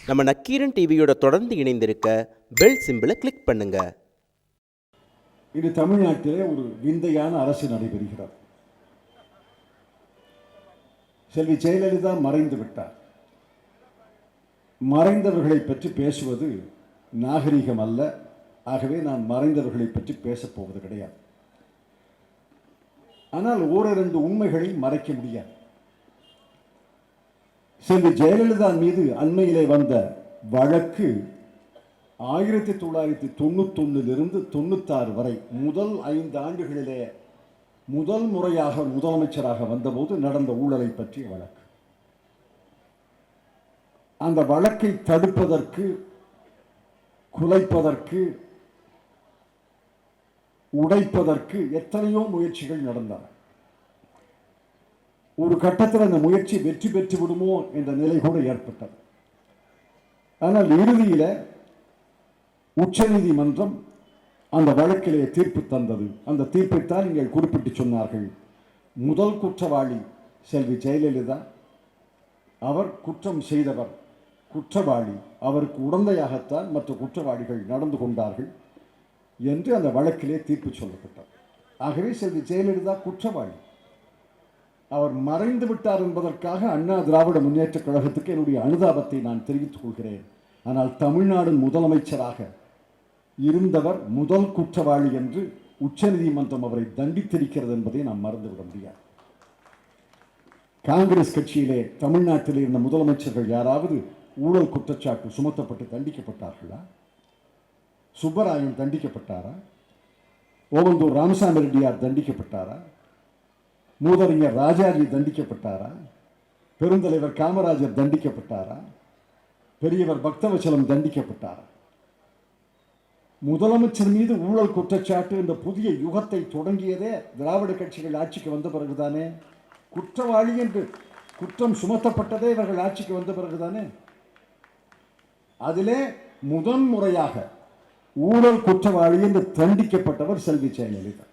நம்ம நக்கீரன் டிவியோட தொடர்ந்து இணைந்திருக்க பெல் சிம்பிளை கிளிக் பண்ணுங்க. இது தமிழ்நாட்டிலே ஒரு விந்தையான அரசு நடைபெறுகிறார். செல்வி ஜெயலலிதா மறைந்து விட்டார். மறைந்தவர்களை பற்றி பேசுவது நாகரிகம் அல்ல. ஆகவே நான் மறைந்தவர்களை பற்றி பேசப் போவது கிடையாது. ஆனால் ஓரிரண்டு உண்மைகளை மறைக்க முடியாது. செல்வி ஜெயலலிதா மீது அண்மையிலே வந்த வழக்கு 1991 96 வரை முதல் 5 ஆண்டுகளிலே முதல் முறையாக முதலமைச்சராக வந்தபோது நடந்த ஊழலை பற்றிய வழக்கு. அந்த வழக்கை தடுப்பதற்கு, குலைப்பதற்கு, உடைப்பதற்கு எத்தனையோ முயற்சிகள் நடந்தன. ஒரு கட்டத்தில் அந்த முயற்சி வெற்றி பெற்று விடுமோ என்ற நிலை கூட ஏற்பட்டது. ஆனால் இறுதியில் உச்சநீதிமன்றம் அந்த வழக்கிலே தீர்ப்பு தந்தது. அந்த தீர்ப்பைத்தான் நீங்கள் குறிப்பிட்டு சொன்னார்கள். முதல் குற்றவாளி செல்வி ஜெயலலிதா. அவர் குற்றம் செய்தவர், குற்றவாளி. அவருக்கு உடந்தையாகத்தான் மற்ற குற்றவாளிகள் நடந்து கொண்டார்கள் என்று அந்த வழக்கிலே தீர்ப்பு சொல்லப்பட்டார். ஆகவே செல்வி ஜெயலலிதா குற்றவாளி. அவர் மறைந்து விட்டார் என்பதற்காக அண்ணா திராவிட முன்னேற்ற கழகத்துக்கு என்னுடைய அனுதாபத்தை நான் தெரிவித்துக் கொள்கிறேன். ஆனால் தமிழ்நாடு முதலமைச்சராக இருந்தவர் முதல் குற்றவாளி என்று உச்சநீதிமன்றம் அவரை தண்டித்திருக்கிறது என்பதை நாம் மறந்துவிட முடியாது. காங்கிரஸ் கட்சியிலே தமிழ்நாட்டில் இருந்த முதலமைச்சர்கள் யாராவது ஊழல் குற்றச்சாட்டு சுமத்தப்பட்டு தண்டிக்கப்பட்டார்களா? சுப்பராயன் தண்டிக்கப்பட்டாரா? ஓவந்தூர் ராமசாமி ரெட்டியார் தண்டிக்கப்பட்டாரா? மூதறிஞர் ராஜாஜி தண்டிக்கப்பட்டாரா? பெருந்தலைவர் காமராஜர் தண்டிக்கப்பட்டாரா? பெரியவர் பக்தவச்சலம் தண்டிக்கப்பட்டாரா? முதலமைச்சர் மீது ஊழல் குற்றச்சாட்டு என்ற புதிய யுகத்தை தொடங்கியதே திராவிட கட்சிகள் ஆட்சிக்கு வந்த பிறகுதானே. குற்றவாளி என்று குற்றம் சுமத்தப்பட்டதே இவர்கள் ஆட்சிக்கு வந்த பிறகுதானே. அதிலே முதன் முறையாக ஊழல் குற்றவாளி என்று தண்டிக்கப்பட்டவர் செல்வி ஜெயலலிதா.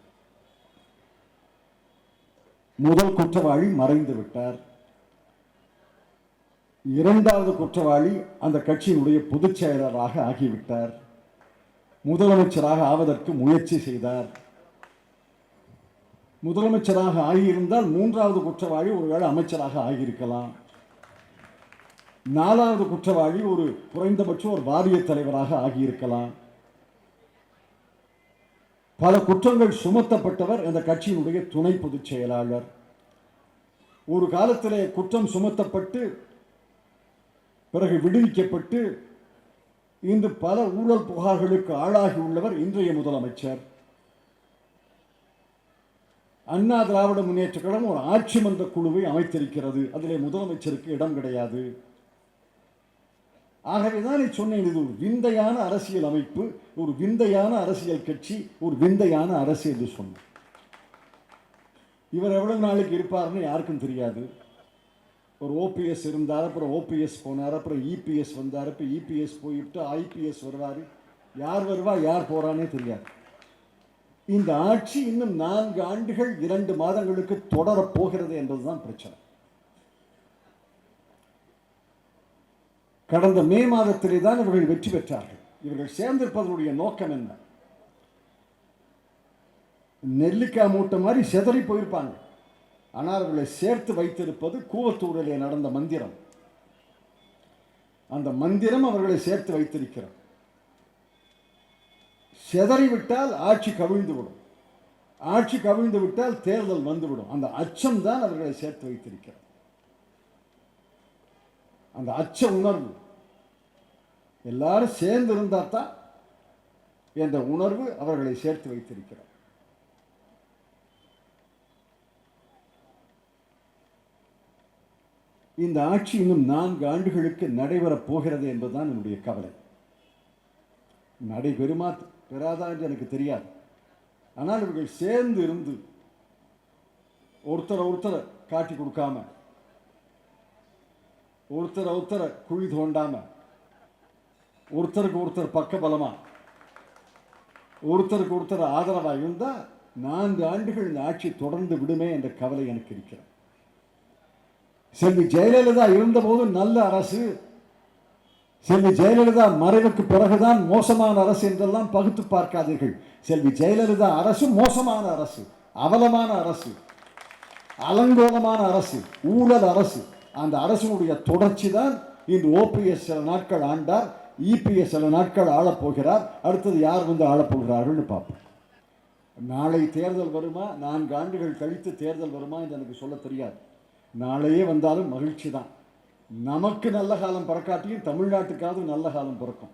முதல் குற்றவாளி மறைந்து விட்டார். இரண்டாவது குற்றவாளி அந்த கட்சியினுடைய பொதுச் செயலராக ஆகிவிட்டார். முதலமைச்சராக ஆவதற்கு முயற்சி செய்தார். முதலமைச்சராக ஆகியிருந்தால் மூன்றாவது குற்றவாளி ஒருவேளை அமைச்சராக ஆகியிருக்கலாம். நாலாவது குற்றவாளி ஒரு குறைந்தபட்சம் ஒரு வாரிய தலைவராக ஆகியிருக்கலாம். பல குற்றங்கள் சுமத்தப்பட்டவர் அந்த கட்சியினுடைய துணை பொதுச் செயலாளர். ஒரு காலத்திலே குற்றம் சுமத்தப்பட்டு பிறகு விடுவிக்கப்பட்டு இன்று பல ஊழல் புகார்களுக்கு ஆளாகி உள்ளவர் இன்றைய முதலமைச்சர். அண்ணா திராவிட முன்னேற்ற கழகம் ஒரு ஆட்சி மன்ற குழுவை அமைத்திருக்கிறது. அதிலே முதலமைச்சருக்கு இடம் கிடையாது. ஆகவேதான் சொன்னேன், இது ஒரு விந்தையான அரசியல் அமைப்பு, ஒரு விந்தையான அரசியல் கட்சி, ஒரு விந்தையான அரசு என்று சொன்னேன். இவர் எவ்வளவு நாளைக்கு இருப்பார்னு யாருக்கும் தெரியாது. ஒரு ஓபிஎஸ் இருந்தார், அப்புறம் ஓபிஎஸ் போனார், அப்புறம் இபிஎஸ் வந்தார், இப்போ இபிஎஸ் போயிட்டு ஐபிஎஸ் வருவார். யார் வருவா யார் போறானே தெரியாது. இந்த ஆட்சி இன்னும் 4 ஆண்டுகள் 2 மாதங்களுக்கு தொடரப் போகிறது என்பதுதான் பிரச்சனை. கடந்த மே மாதத்திலே தான் இவர்கள் வெற்றி பெற்றார்கள். இவர்கள் சேர்ந்திருப்பதனுடைய நோக்கம் என்ன? நெல்லிக்காய் மூட்டை மாதிரி செதறி போயிருப்பாங்க. ஆனால் அவர்களை சேர்த்து வைத்திருப்பது கூவத்தூரிலே நடந்த மந்திரம். அந்த மந்திரம் அவர்களை சேர்த்து வைத்திருக்கிறது. செதறிவிட்டால் ஆட்சி கவிழ்ந்துவிடும். ஆட்சி கவிழ்ந்து விட்டால் தேர்தல் வந்துவிடும். அந்த அச்சம் தான் அவர்களை சேர்த்து வைத்திருக்கிறது. அந்த அச்ச உணர்வு எல்லாரும் சேர்ந்து இருந்தால் தான் என்ற உணர்வு அவர்களை சேர்த்து வைத்திருக்கிறார். இந்த ஆட்சி இன்னும் 4 ஆண்டுகளுக்கு நடைபெறப் போகிறது என்பதுதான் என்னுடைய கவலை. நடைபெறுமா பெறாதா என்று எனக்கு தெரியாது. ஆனால் இவர்கள் சேர்ந்து இருந்து ஒருத்தரை காட்டி கொடுக்காம, ஒருத்தரை குழி தோண்டாம, ஒருத்தருக்கு ஒருத்தர் பக்கபலமா, ஒருத்தருக்கு ஒருத்தர் ஆதரவாக இருந்தால் 4 ஆண்டுகள் இந்த ஆட்சி தொடர்ந்து விடுமே என்ற கவலை எனக்கு இருக்கிறது. செல்வி ஜெயலலிதா இருந்தபோது நல்ல அரசு, செல்வி ஜெயலலிதா மறைவுக்கு பிறகுதான் மோசமான அரசு என்றெல்லாம் பகுத்து பார்க்காதீர்கள். செல்வி ஜெயலலிதா அரசு மோசமான அரசு, அவலமான அரசு, அலங்கோலமான அரசு, ஊழல் அரசு. அந்த அரசினுடைய தொடர்ச்சி தான் இன்று ஓபிஎஸ் சில நாட்கள் ஆண்டார், இபிஎஸ் சில நாட்கள் ஆளப்போகிறார். அடுத்தது யார் வந்து ஆளப்போகிறார்கள்னு பார்ப்போம். நாளை தேர்தல் வருமா, 4 ஆண்டுகள் கழித்து தேர்தல் வருமா என்று எனக்கு சொல்ல தெரியாது. நாளையே வந்தாலும் மகிழ்ச்சி தான். நமக்கு நல்ல காலம் பிறக்காட்டியும் தமிழ்நாட்டுக்காவது நல்ல காலம் பிறக்கும்.